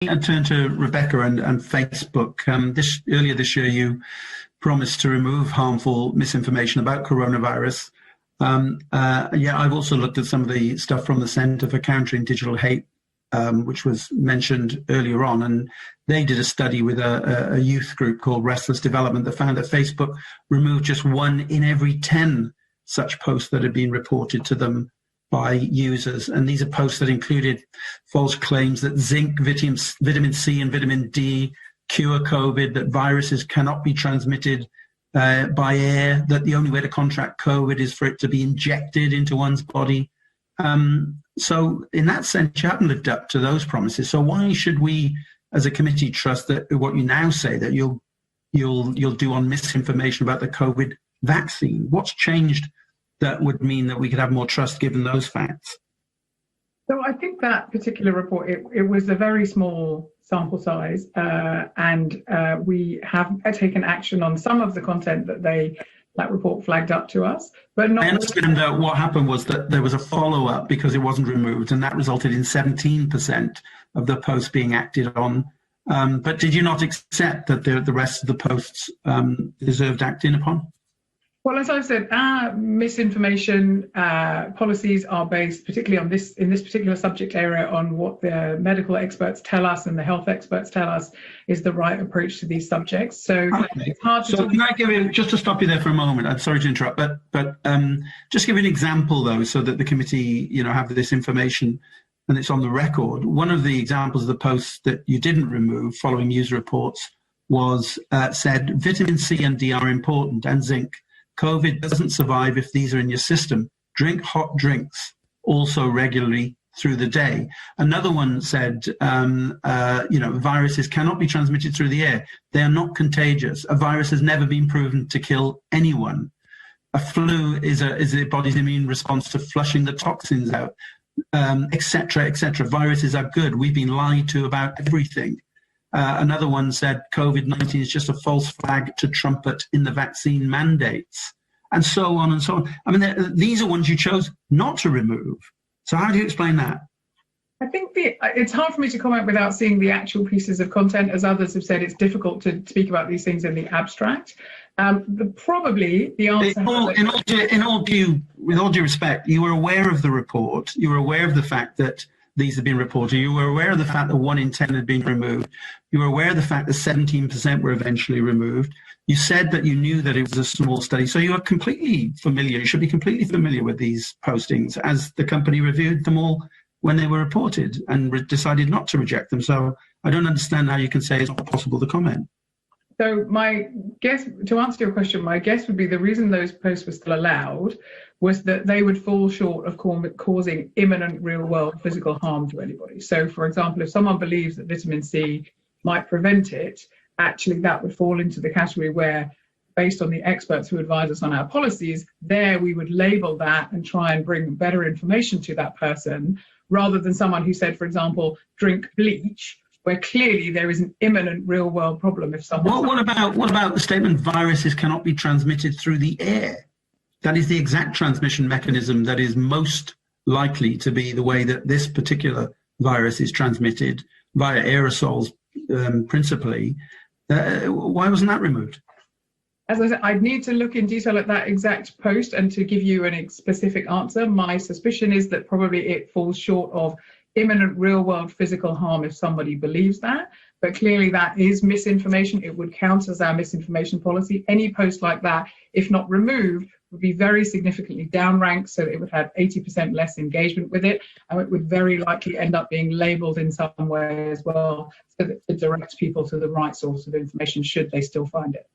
turn to Rebecca and Facebook. Earlier this year, you promised to remove harmful misinformation about coronavirus. I've also looked at some of the stuff from the Centre for Countering Digital Hate, which was mentioned earlier on, and they did a study with a youth group called Restless Development that found that Facebook removed just 1 in every 10 such posts that had been reported to them by users. And these are posts that included false claims that zinc, vitamin C and vitamin D cure COVID, that viruses cannot be transmitted by air, that the only way to contract COVID is for it to be injected into one's body. So in that sense, you haven't lived up to those promises. So why should we, as a committee, trust that what you now say that you'll do on misinformation about the COVID vaccine? What's changed that would mean that we could have more trust given those facts? So I think that particular report, it was a very small sample size, and we have taken action on some of the content that report flagged up to us, but not. I understand that what happened was that there was a follow-up because it wasn't removed, and that resulted in 17% of the posts being acted on. But did you not accept that the rest of the posts deserved acting upon? Well, as I've said, our misinformation policies are based, particularly on in this particular subject area, on what the medical experts tell us and the health experts tell us is the right approach to these subjects. So it's hard to. So can I give you, just to stop you there for a moment? I'm sorry to interrupt, but just give an example though, so that the committee, have this information and it's on the record. One of the examples of the posts that you didn't remove, following news reports, was said vitamin C and D are important, and zinc. COVID doesn't survive if these are in your system. Drink hot drinks also regularly through the day. Another one said, viruses cannot be transmitted through the air. They are not contagious. A virus has never been proven to kill anyone. A flu is the body's immune response to flushing the toxins out, etc., etc. Viruses are good. We've been lied to about everything. Another one said COVID-19 is just a false flag to trumpet in the vaccine mandates, and so on and so on. I mean, these are ones you chose not to remove. So how do you explain that? I think it's hard for me to comment without seeing the actual pieces of content. As others have said, it's difficult to speak about these things in the abstract. Probably the answer. With all due respect, you were aware of the report. You were aware of the fact that these had been reported. You were aware of the fact that 1 in 10 had been removed. You were aware of the fact that 17% were eventually removed. You said that you knew that it was a small study. So you are completely familiar. You should be completely familiar with these postings, as the company reviewed them all when they were reported and decided not to reject them. So I don't understand how you can say it's not possible to comment. So my guess, to answer your question, my guess would be the reason those posts were still allowed was that they would fall short of causing imminent real-world physical harm to anybody. So, for example, if someone believes that vitamin C might prevent it, actually that would fall into the category where, based on the experts who advise us on our policies, there we would label that and try and bring better information to that person, rather than someone who said, for example, drink bleach, where clearly there is an imminent real-world problem if someone... What about the statement viruses cannot be transmitted through the air? That is the exact transmission mechanism that is most likely to be the way that this particular virus is transmitted, via aerosols principally. Why wasn't that removed? As I said, I'd need to look in detail at that exact post and to give you a specific answer. My suspicion is that probably it falls short of imminent real-world physical harm if somebody believes that, but clearly that is misinformation. It would count as our misinformation policy. Any post like that, if not removed, would be very significantly downranked, so that it would have 80% less engagement with it, and it would very likely end up being labelled in some way as well, so that it directs people to the right source of information should they still find it.